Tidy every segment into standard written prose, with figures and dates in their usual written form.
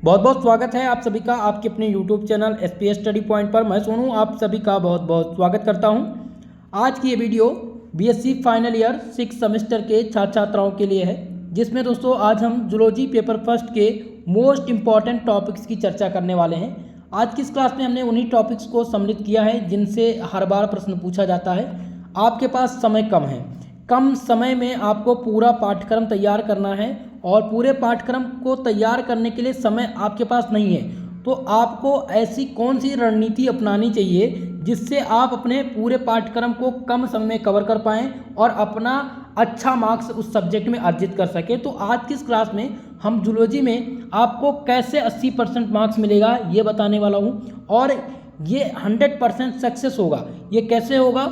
बहुत बहुत स्वागत है आप सभी का आपके अपने YouTube channel SPS study point पर। मैं सोनू आप सभी का बहुत बहुत स्वागत करता हूं। आज की ये video BSc final year 6 semester के छात्र छात्राओं के लिए है, जिसमें दोस्तों आज हम जूलॉजी पेपर फर्स्ट के मोस्ट इम्पॉर्टेंट टॉपिक्स की चर्चा करने वाले हैं। आज की इस क्लास में हमने उन्हीं टॉपिक्स को सम्मिलित किया है जिनसे हर बार प्रश्न पूछा जाता है। आपके पास समय कम है, कम समय में आपको पूरा पाठ्यक्रम तैयार करना है और पूरे पाठ्यक्रम को तैयार करने के लिए समय आपके पास नहीं है, तो आपको ऐसी कौन सी रणनीति अपनानी चाहिए जिससे आप अपने पूरे पाठ्यक्रम को कम समय में कवर कर पाएँ और अपना अच्छा मार्क्स उस सब्जेक्ट में अर्जित कर सकें। तो आज की इस क्लास में हम जूलॉजी में आपको कैसे 80% मार्क्स मिलेगा ये बताने वाला हूँ, और ये 100% सक्सेस होगा। ये कैसे होगा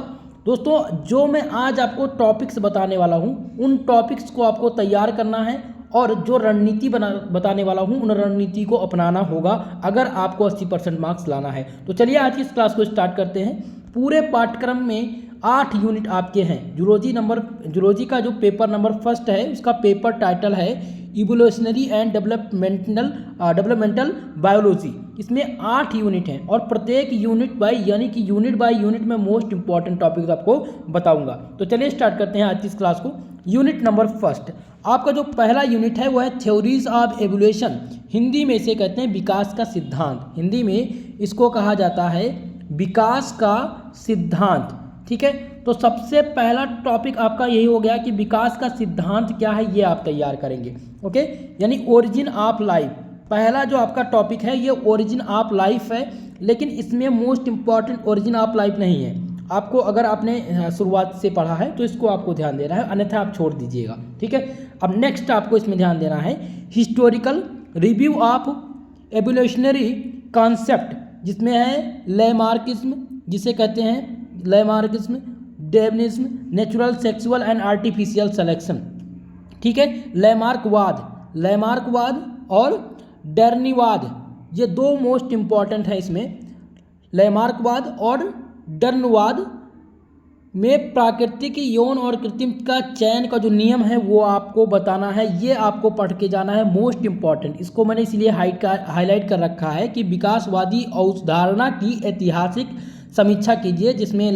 दोस्तों? जो मैं आज आपको टॉपिक्स बताने वाला हूँ उन टॉपिक्स को आपको तैयार करना है और जो रणनीति बताने वाला हूँ उन रणनीति को अपनाना होगा अगर आपको 80% मार्क्स लाना है। तो चलिए आज की इस क्लास को स्टार्ट करते हैं। पूरे पाठ्यक्रम में 8 यूनिट आपके हैं। जूलॉजी का जो पेपर नंबर फर्स्ट है उसका पेपर टाइटल है इवोल्यूशनरी एंड डेवलपमेंटल बायोलॉजी। इसमें 8 यूनिट हैं और प्रत्येक यूनिट बाय यूनिट में मोस्ट इंपॉर्टेंट टॉपिक्स आपको बताऊंगा। तो चलिए स्टार्ट करते हैं आज की इस क्लास को। यूनिट नंबर फर्स्ट, आपका जो पहला यूनिट है वो है थ्योरीज ऑफ एवोल्यूशन। हिंदी में इसे कहते हैं विकास का सिद्धांत। हिंदी में इसको कहा जाता है विकास का सिद्धांत। ठीक है, तो सबसे पहला टॉपिक आपका यही हो गया कि विकास का सिद्धांत क्या है ये आप तैयार करेंगे। ओके, यानी ओरिजिन ऑफ लाइफ पहला जो आपका टॉपिक है ये ओरिजिन ऑफ लाइफ है, लेकिन इसमें most important origin of life नहीं है। आपको अगर आपने शुरुआत से पढ़ा है तो इसको आपको ध्यान देना है, अन्यथा आप छोड़ दीजिएगा। ठीक है, अब नेक्स्ट आपको इसमें ध्यान देना है historical review of evolutionary concept, जिसमें है लैमार्किज्म, जिसे कहते हैं Lamarckism, Darwinism, natural sexual and artificial selection. ठीक है, लैमार्कवाद और डार्विनवाद, ये दो मोस्ट इंपॉर्टेंट है। इसमें लैमार्कवाद और डार्विनवाद में प्राकृतिक यौन और कृत्रिम का चयन का जो नियम है वो आपको बताना है, ये आपको पढ़ के जाना है, मोस्ट इंपॉर्टेंट। इसको मैंने इसलिए हाईलाइट कर रखा है कि विकासवादी अवधारणा की ऐतिहासिक समीक्षा कीजिए, जिसमें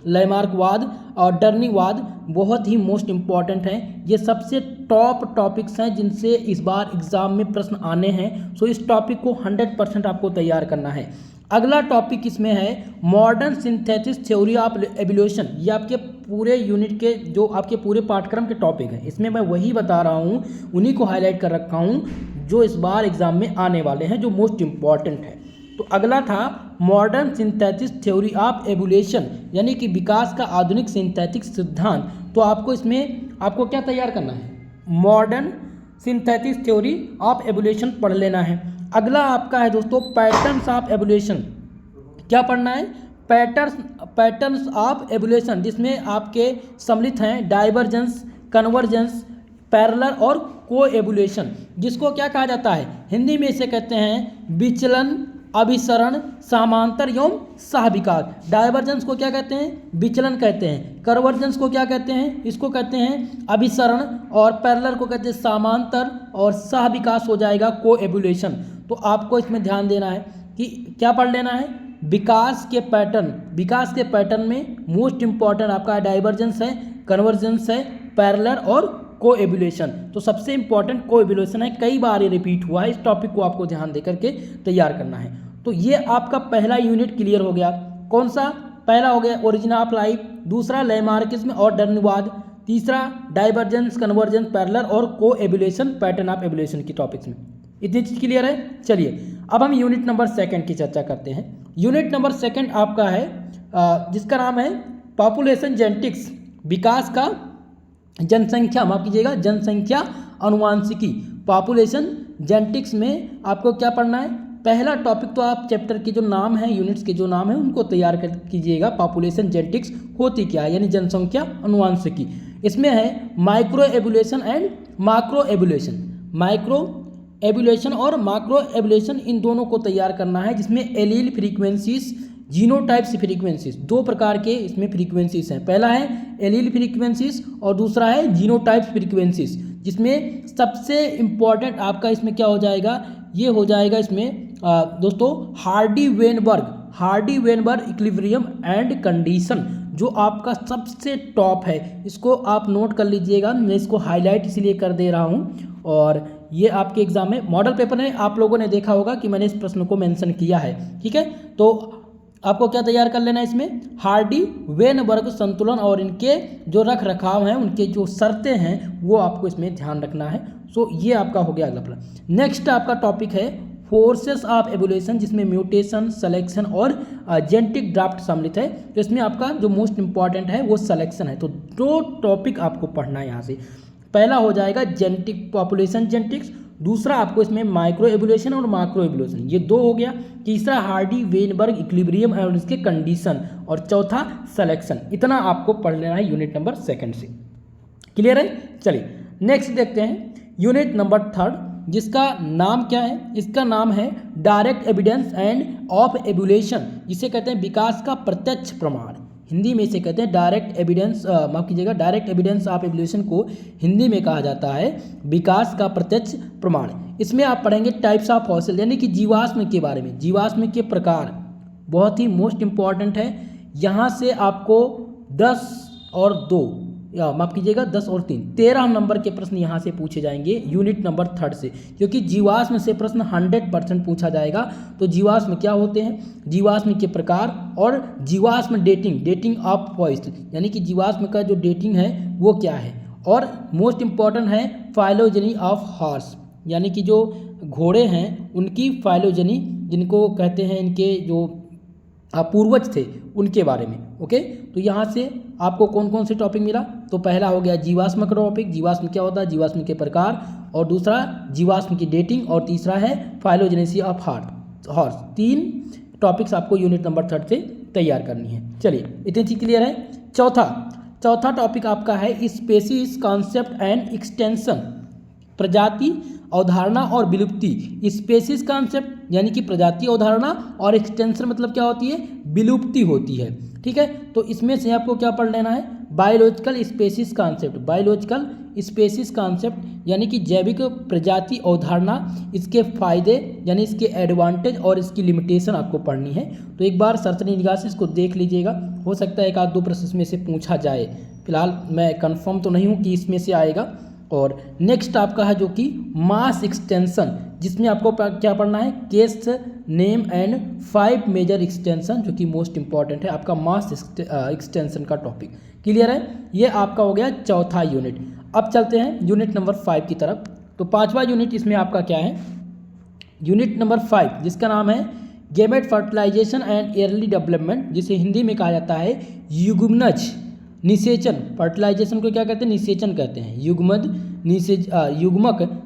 लैमार्कवाद और डार्विनवाद बहुत ही मोस्ट इंपॉर्टेंट हैं। ये सबसे टॉप टॉपिक्स हैं जिनसे इस बार एग्जाम में प्रश्न आने हैं। सो इस टॉपिक को 100% आपको तैयार करना है। अगला टॉपिक इसमें है modern synthesis theory of evolution. ये आपके पूरे यूनिट के जो आपके पूरे पाठ्यक्रम के टॉपिक हैं, इसमें मैं वही बता रहा हूँ, उन्हीं को हाईलाइट कर रखा हूँ जो इस बार एग्जाम में आने वाले हैं, जो मोस्ट इंपॉर्टेंट है। तो अगला था modern synthesis theory of evolution, यानी कि विकास का आधुनिक सिंथेटिक सिद्धांत। तो आपको इसमें आपको क्या तैयार करना है? Modern synthetic theory of evolution पढ़ लेना है। अगला आपका है दोस्तों पैटर्न्स ऑफ एवोल्यूशन। क्या पढ़ना है? पैटर्न्स ऑफ एवोल्यूशन, जिसमें आपके सम्मिलित हैं डाइवर्जेंस, कन्वर्जेंस, पैरेलल और को एवोल्यूशन, जिसको क्या कहा जाता है? हिंदी में इसे कहते हैं विचलन, अभिसरण, समांतर एवं सहविकास। डाइवर्जेंस को क्या कहते हैं? विचलन कहते हैं। कन्वर्जेंस को क्या कहते हैं? इसको कहते हैं अभिसरण, और पैरेलल को कहते हैं समांतर, और सहविकास हो जाएगा को एवोल्यूशन। तो आपको इसमें ध्यान देना है कि क्या पढ़ लेना है? विकास के पैटर्न में मोस्ट इंपॉर्टेंट आपका डाइवर्जेंस है, कन्वर्जेंस है, पैरेलल और को एवोल्यूशन। तो सबसे इंपॉर्टेंट को एवोल्यूशन है, कई बार ये रिपीट हुआ है। इस टॉपिक को आपको ध्यान देकर के तैयार करना है। तो ये आपका पहला यूनिट क्लियर हो गया। कौन सा? पहला हो गया ओरिजिन ऑफ लाइफ, दूसरा लैमार्किज्म और डार्विनवाद, तीसरा डाइवर्जेंस, कन्वर्जेंस, पैरेलल और को एवोल्यूशन, पैटर्न ऑफ एवोल्यूशन की टॉपिक्स में। इतनी चीज क्लियर है? चलिए अब हम यूनिट नंबर 2 की चर्चा करते हैं। यूनिट नंबर 2 आपका है जिसका नाम है पॉपुलेशन जेनेटिक्स, विकास का जनसंख्या, माफ कीजिएगा, जनसंख्या अनुवांशिकी। पॉपुलेशन जेनेटिक्स में आपको क्या पढ़ना है? पहला टॉपिक तो आप चैप्टर के जो नाम है, यूनिट्स के जो नाम है उनको तैयार कर कीजिएगा। पॉपुलेशन जेनेटिक्स होती क्या है, यानी जनसंख्या अनुवांशिकी। इसमें है micro evolution and macro evolution. Micro evolution और माक्रो एवोल्यूशन, इन दोनों को तैयार करना है, जिसमें एलील फ्रीक्वेंसीज, जीनोटाइप्स फ्रीक्वेंसीज, दो प्रकार के इसमें फ्रीक्वेंसीज हैं। पहला है एलील फ्रीक्वेंसीज और दूसरा है जीनोटाइप्स फ्रीक्वेंसीज, जिसमें सबसे इम्पॉर्टेंट आपका इसमें क्या हो जाएगा? ये हो जाएगा इसमें दोस्तों Hardy Weinberg equilibrium and condition, जो आपका सबसे टॉप है। इसको आप नोट कर लीजिएगा, मैं इसको हाईलाइट इसलिए कर दे रहा हूँ। और ये आपके एग्जाम में मॉडल पेपर में आप लोगों ने देखा होगा कि मैंने इस प्रश्न को मेंशन किया है, ठीक है। तो आपको क्या तैयार कर लेना है इसमें, हार्डी वेनबर्ग संतुलन और इनके जो रख रखाव हैं, उनके जो शर्तें हैं, वो आपको इसमें ध्यान रखना है। सो ये आपका हो गया अगला प्रश्न। नेक्स्ट आपका टॉपिक है फोर्सेस ऑफ एवोल्यूशन, जिसमें म्यूटेशन, सिलेक्शन और जेनेटिक ड्राफ्ट सम्मिलित है। तो इसमें आपका जो मोस्ट इंपॉर्टेंट है वो सिलेक्शन है। तो दो टॉपिक आपको पढ़ना है यहाँ से। पहला हो जाएगा जेनेटिक पॉपुलेशन जेनेटिक्स, दूसरा आपको इसमें माइक्रो एवोल्यूशन और माइक्रो एवोल्यूशन, ये दो हो गया। तीसरा हार्डी वेनबर्ग इक्विलिब्रियम और इसके कंडीशन, और चौथा सिलेक्शन। इतना आपको पढ़ लेना है यूनिट नंबर 2 से। क्लियर है? चलिए नेक्स्ट देखते हैं यूनिट नंबर 3, जिसका नाम क्या है? इसका नाम है direct evidence end of evolution, जिसे कहते हैं विकास का प्रत्यक्ष प्रमाण। हिंदी में इसे कहते हैं डायरेक्ट एविडेंस, माफ कीजिएगा, डायरेक्ट एविडेंस ऑफ एवोल्यूशन को हिंदी में कहा जाता है विकास का प्रत्यक्ष प्रमाण। इसमें आप पढ़ेंगे टाइप्स ऑफ फॉसिल, यानी कि जीवाश्म के बारे में, जीवाश्म के प्रकार, बहुत ही मोस्ट इंपॉर्टेंट है। यहाँ से आपको 10 और 2, या माफ कीजिएगा 10 और 3, 13 नंबर के प्रश्न यहाँ से पूछे जाएंगे यूनिट नंबर 3 से, क्योंकि जीवाश्म से प्रश्न 100% पूछा जाएगा। तो जीवाश्म क्या होते हैं, जीवाश्म के प्रकार, और जीवाश्म डेटिंग ऑफ फॉसिल, यानी कि जीवाश्म का जो डेटिंग है वो क्या है। और मोस्ट इंपॉर्टेंट है फाइलोजेनी ऑफ हॉर्स, यानी कि जो घोड़े हैं उनकी फाइलोजेनी, जिनको कहते हैं इनके जो पूर्वज थे, उनके बारे में। ओके, तो यहाँ से आपको कौन कौन से टॉपिक मिला? तो पहला हो गया जीवाश्म का टॉपिक, जीवाश्म क्या होता है, जीवाश्म के प्रकार, और दूसरा जीवाश्म की डेटिंग, और तीसरा है फाइलोजेनेसी ऑफ हॉर्स। 3 टॉपिक्स आपको यूनिट नंबर 3 से तैयार करनी है। चलिए इतनी चीज क्लियर है। चौथा टॉपिक आपका है स्पेसीज कॉन्सेप्ट एंड एक्सटेंशन, प्रजाति, अवधारणा और विलुप्ति। स्पेसीज कॉन्सेप्ट यानी कि प्रजाति अवधारणा, और एक्सटेंशन मतलब क्या होती है, विलुप्ति होती है, ठीक है। तो इसमें से आपको क्या पढ़ लेना है, biological species concept, biological species concept यानी कि जैविक प्रजाति अवधारणा, इसके फायदे यानी इसके एडवांटेज और इसकी लिमिटेशन आपको पढ़नी है। तो एक बार सरसरी निगाह से इसको देख लीजिएगा, हो सकता है 1-2 प्रश्न इसमें से पूछा जाए। फिलहाल मैं कंफर्म तो नहीं हूँ कि इसमें से आएगा। और नेक्स्ट आपका है जो कि मास एक्सटेंशन, जिसमें आपको क्या पढ़ना है, case name and 5 major extension, जो कि मोस्ट इंपॉर्टेंट है आपका मास एक्सटेंशन का टॉपिक। क्लियर है? ये आपका हो गया चौथा यूनिट। अब चलते हैं यूनिट नंबर 5 की तरफ। तो 5वां यूनिट इसमें आपका क्या है, यूनिट नंबर 5, जिसका नाम है gamete fertilization and early development, जिसे हिंदी में कहा जाता है युग्मनज निषेचन। फर्टिलाइजेशन को क्या कहते हैं, निषेचन कहते हैं। युग्मक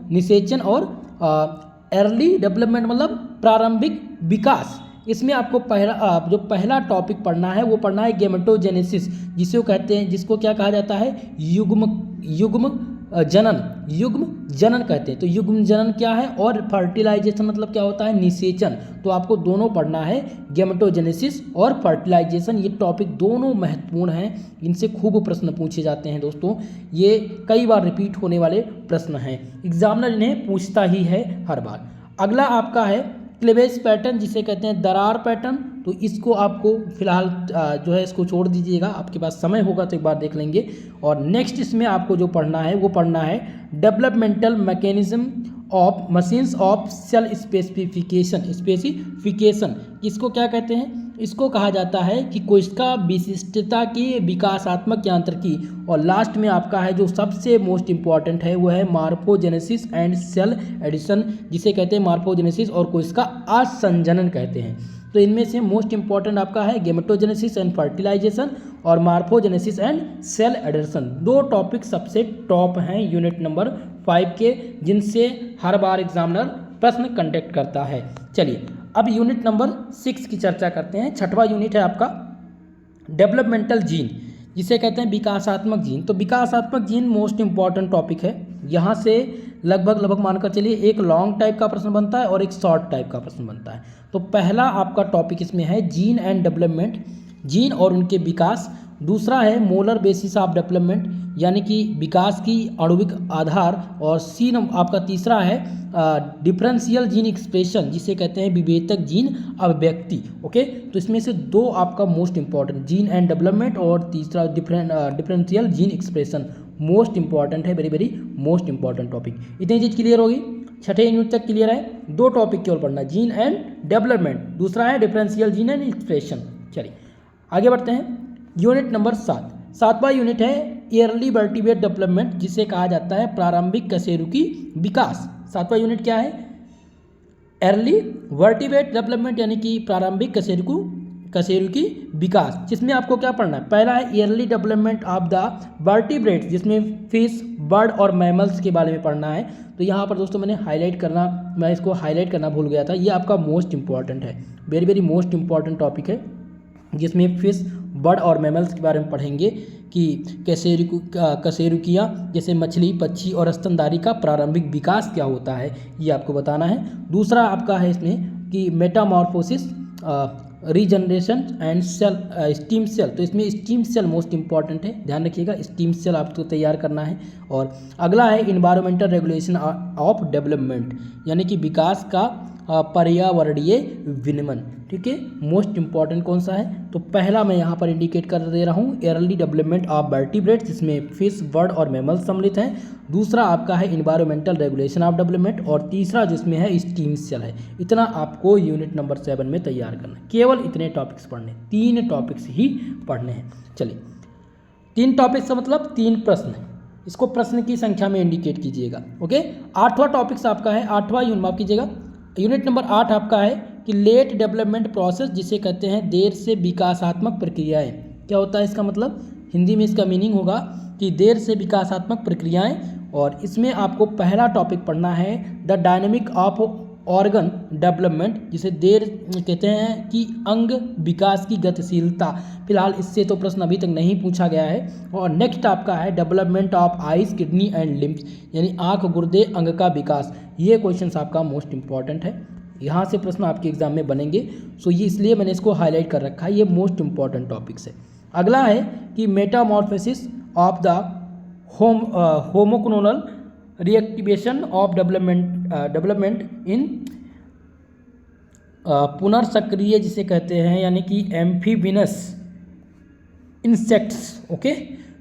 निषेचन और अर्ली डेवलपमेंट मतलब प्रारंभिक विकास। इसमें आपको जो पहला टॉपिक पढ़ना है वो पढ़ना है गेमेटोजेनेसिस, जिसे कहते हैं, जिसको क्या कहा जाता है, युग्म जनन कहते हैं। तो युग्म जनन क्या है, और फर्टिलाइजेशन मतलब क्या होता है, निषेचन। तो आपको दोनों पढ़ना है, गेमेटोजेनेसिस और फर्टिलाइजेशन। ये टॉपिक दोनों महत्वपूर्ण हैं, इनसे खूब प्रश्न पूछे जाते हैं दोस्तों। ये कई बार रिपीट होने वाले प्रश्न हैं, एग्जामिनर इन्हें पूछता ही है हर बार। अगला आपका है क्लीवेज पैटर्न, जिसे कहते हैं दरार पैटर्न। तो इसको आपको फिलहाल जो है इसको छोड़ दीजिएगा, आपके पास समय होगा तो एक बार देख लेंगे। और नेक्स्ट इसमें आपको जो पढ़ना है वो पढ़ना है developmental mechanism of machines of cell specification. इसको क्या कहते हैं, इसको कहा जाता है कि कोशिका विशिष्टता की विकासात्मक यांत्रिकी। और लास्ट में आपका है जो सबसे मोस्ट इंपॉर्टेंट है वो है मार्फोजेनेसिस एंड सेल एडिशन, जिसे कहते हैं मार्फोजेनेसिस और कोशिका आसंजनन कहते हैं। तो इनमें से मोस्ट इंपॉर्टेंट आपका है गेमेटोजेनेसिस एंड फर्टिलाइजेशन और मार्फोजेनेसिस एंड सेल एडिशन। 2 टॉपिक सबसे टॉप हैं यूनिट नंबर 5 के, जिनसे हर बार एग्जामिनर प्रश्न कंडक्ट करता है। चलिए अब यूनिट नंबर 6 की चर्चा करते हैं। 6वां यूनिट है आपका डेवलपमेंटल जीन, जिसे कहते हैं विकासात्मक जीन। तो विकासात्मक जीन मोस्ट इंपॉर्टेंट टॉपिक है। यहाँ से लगभग मानकर चलिए एक लॉन्ग टाइप का प्रश्न बनता है और एक शॉर्ट टाइप का प्रश्न बनता है। तो पहला आपका टॉपिक इसमें है जीन एंड डेवलपमेंट, जीन और उनके विकास। दूसरा है मोलर बेसिस ऑफ डेवलपमेंट यानी कि विकास की आणविक आधार, और सी आपका तीसरा है डिफरेंशियल जीन एक्सप्रेशन जिसे कहते हैं विभेदक जीन अभिव्यक्ति। ओके, तो इसमें से दो आपका most important gene and development और तीसरा differential gene expression most important है, very very most important topic. इतनी चीज़ क्लियर होगी, छठे यूनिट तक क्लियर है। दो टॉपिक केवल पढ़ना, जीन एंड डेवलपमेंट, दूसरा है डिफरेंशियल जीन एंड एक्सप्रेशन। चलिए आगे बढ़ते हैं। यूनिट नंबर 7, सातवां यूनिट है ईयरली वर्टिब्रेट डेवलपमेंट जिसे कहा जाता है प्रारंभिक कशेरुकी विकास। सातवां यूनिट क्या है? अर्ली वर्टिब्रेट डेवलपमेंट यानी कि प्रारंभिक कशेरुकी विकास, जिसमें आपको क्या पढ़ना है? पहला है yearly development of the vertebrates जिसमें फिश, बर्ड और मैमल्स के बारे में पढ़ना है। तो यहाँ पर दोस्तों मैं इसको हाईलाइट करना भूल गया था, ये आपका मोस्ट इंपॉर्टेंट है, very very most important topic है, जिसमें फिश, बर्ड और मैमल्स के बारे में पढ़ेंगे कि कशेरुकियाँ जैसे मछली, पक्षी और स्तनधारी का प्रारंभिक विकास क्या होता है, ये आपको बताना है। दूसरा आपका है इसमें कि metamorphosis, regeneration and stem cell, तो इसमें स्टीम सेल मोस्ट इंपॉर्टेंट है, ध्यान रखिएगा, स्टीम सेल आपको तैयार करना है। और अगला है इन्वायरमेंटल रेगुलेशन ऑफ डेवलपमेंट यानी कि विकास का पर्यावरणीय विनियमन। ठीक है, मोस्ट इंपॉर्टेंट कौन सा है? तो पहला मैं यहाँ पर इंडिकेट कर दे रहा हूँ अर्ली डेवलपमेंट ऑफ वर्टिब्रेट्स जिसमें फिश, बर्ड और मैमल्स सम्मिलित हैं। दूसरा आपका है इन्वायरमेंटल रेगुलेशन ऑफ डेवलपमेंट, और तीसरा जिसमें है स्टीम सेल है। इतना आपको यूनिट नंबर 7 में तैयार करना है, केवल इतने टॉपिक्स पढ़ने, 3 टॉपिक्स ही पढ़ने हैं। चलिए 3 टॉपिक्स का मतलब 3 प्रश्न, इसको प्रश्न की संख्या में इंडिकेट कीजिएगा। ओके, 8वां टॉपिक्स आपका है, 8वां यूनिट माफ कीजिएगा, यूनिट नंबर 8 आपका है कि लेट डेवलपमेंट प्रोसेस जिसे कहते हैं देर से विकासात्मक प्रक्रियाएं। क्या होता है इसका मतलब? हिंदी में इसका मीनिंग होगा कि देर से विकासात्मक प्रक्रियाएं, और इसमें आपको पहला टॉपिक पढ़ना है the dynamic of organ development जिसे देर कहते हैं कि अंग विकास की गतिशीलता। फिलहाल इससे तो प्रश्न अभी तक नहीं पूछा गया है। और नेक्स्ट आपका है development of eyes, kidney and limbs यानी आँख, गुर्दे, अंग का विकास। ये क्वेश्चन आपका मोस्ट इंपॉर्टेंट है, यहाँ से प्रश्न आपके एग्जाम में बनेंगे, सो ये इसलिए मैंने इसको हाईलाइट कर रखा है, ये मोस्ट इंपॉर्टेंट टॉपिक्स है। अगला है कि metamorphosis of the homoclonal reactivation of development in पुनर्सक्रिय जिसे कहते हैं यानी कि एम्फीबियस इंसेक्ट्स। ओके,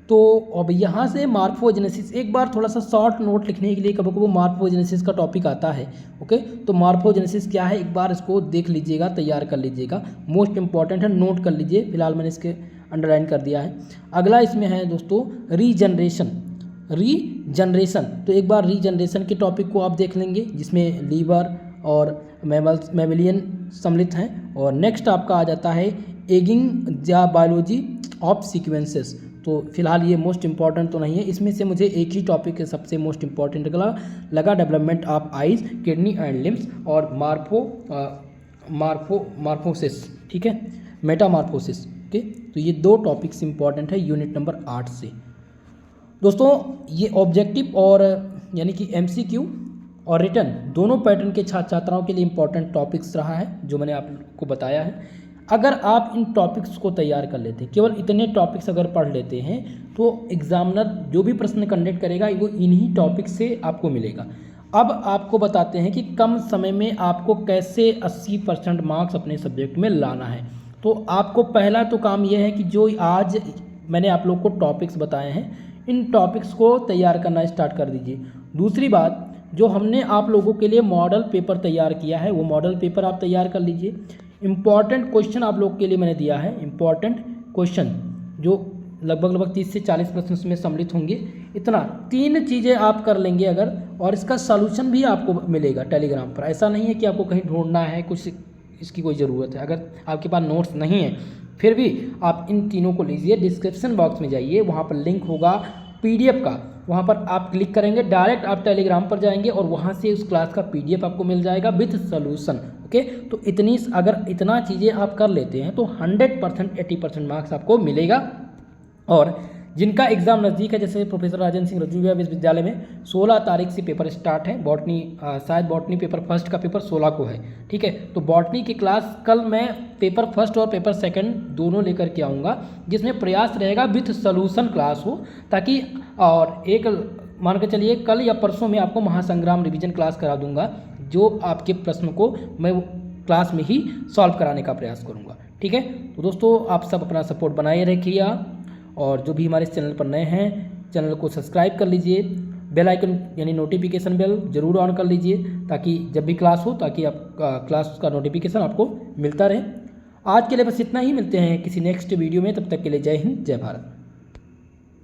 तो अब यहाँ से मार्फोजेनेसिस, एक बार थोड़ा सा शॉर्ट नोट लिखने के लिए कभी कभी मार्फोजेनेसिस का टॉपिक आता है। ओके, तो मार्फोजेनेसिस क्या है एक बार इसको देख लीजिएगा, तैयार कर लीजिएगा, मोस्ट इंपॉर्टेंट है, नोट कर लीजिए। फिलहाल मैंने इसके अंडरलाइन कर दिया है। अगला इसमें है दोस्तों रीजनरेशन, तो एक बार रीजनरेशन के टॉपिक को आप देख लेंगे जिसमें लीवर और मैमलियन सम्मिलित हैं। और नेक्स्ट आपका आ जाता है एगिंग या बायोलॉजी ऑफ सीक्वेंसेस। तो फिलहाल ये मोस्ट इंपॉर्टेंट तो नहीं है, इसमें से मुझे एक ही टॉपिक सबसे मोस्ट इंपॉर्टेंट लगा development of eyes, kidney and limbs और मार्फोसिस। ठीक है, मेटामार्फोसिस। ओके, तो ये 2 टॉपिक्स इंपॉर्टेंट है यूनिट नंबर 8 से। दोस्तों ये ऑब्जेक्टिव और यानी कि MCQ और रिटर्न दोनों पैटर्न के छात्र छात्राओं के लिए इंपॉर्टेंट टॉपिक्स रहा है जो मैंने आपको बताया है। अगर आप इन टॉपिक्स को तैयार कर लेते हैं, केवल इतने टॉपिक्स अगर पढ़ लेते हैं, तो एग्जामिनर जो भी प्रश्न कंडक्ट करेगा वो इन्हीं टॉपिक्स से आपको मिलेगा। अब आपको बताते हैं कि कम समय में आपको कैसे 80% मार्क्स अपने सब्जेक्ट में लाना है। तो आपको पहला तो काम यह है कि जो आज मैंने आप लोग को टॉपिक्स बताए हैं, इन टॉपिक्स को तैयार करना स्टार्ट कर दीजिए। दूसरी बात, जो हमने आप लोगों के लिए मॉडल पेपर तैयार किया है वो मॉडल पेपर आप तैयार कर लीजिए। इम्पॉर्टेंट क्वेश्चन आप लोग के लिए मैंने दिया है, इम्पॉर्टेंट क्वेश्चन जो लगभग 30 से 40 प्रश्न इसमें सम्मिलित होंगे। इतना 3 चीज़ें आप कर लेंगे अगर, और इसका सॉल्यूशन भी आपको मिलेगा टेलीग्राम पर। ऐसा नहीं है कि आपको कहीं ढूंढना है, कुछ इसकी कोई ज़रूरत है। अगर आपके पास नोट्स नहीं है फिर भी आप इन तीनों को लीजिए, डिस्क्रिप्शन बॉक्स में जाइए, वहाँ पर लिंक होगा PDF का, वहाँ पर आप क्लिक करेंगे, डायरेक्ट आप टेलीग्राम पर जाएंगे और वहाँ से उस क्लास का PDF आपको मिल जाएगा विथ सोल्यूशन। ओके, तो अगर इतना चीज़ें आप कर लेते हैं तो 100% 80% मार्क्स आपको मिलेगा। और जिनका एग्ज़ाम नज़दीक है, जैसे प्रोफेसर राजेंद्र सिंह रजूरिया विश्वविद्यालय में 16 तारीख से पेपर स्टार्ट है। बॉटनी शायद बॉटनी पेपर फर्स्ट का पेपर 16 को है, ठीक है। तो बॉटनी की क्लास कल मैं पेपर फर्स्ट और पेपर सेकंड दोनों लेकर के आऊँगा, जिसमें प्रयास रहेगा विथ सॉल्यूशन क्लास हो, ताकि और एक मान के चलिए कल या परसों में आपको महासंग्राम रिवीजन क्लास करा दूंगा, जो आपके प्रश्न को मैं क्लास में ही सॉल्व कराने का प्रयास करूंगा, ठीक है। तो दोस्तों आप सब अपना सपोर्ट बनाए रखिए, और जो भी हमारे इस चैनल पर नए हैं चैनल को सब्सक्राइब कर लीजिए, बेल आइकन यानी नोटिफिकेशन बेल जरूर ऑन कर लीजिए, ताकि जब भी क्लास हो ताकि आप क्लास का नोटिफिकेशन आपको मिलता रहे। आज के लिए बस इतना ही, मिलते हैं किसी नेक्स्ट वीडियो में, तब तक के लिए जय हिंद जय भारत।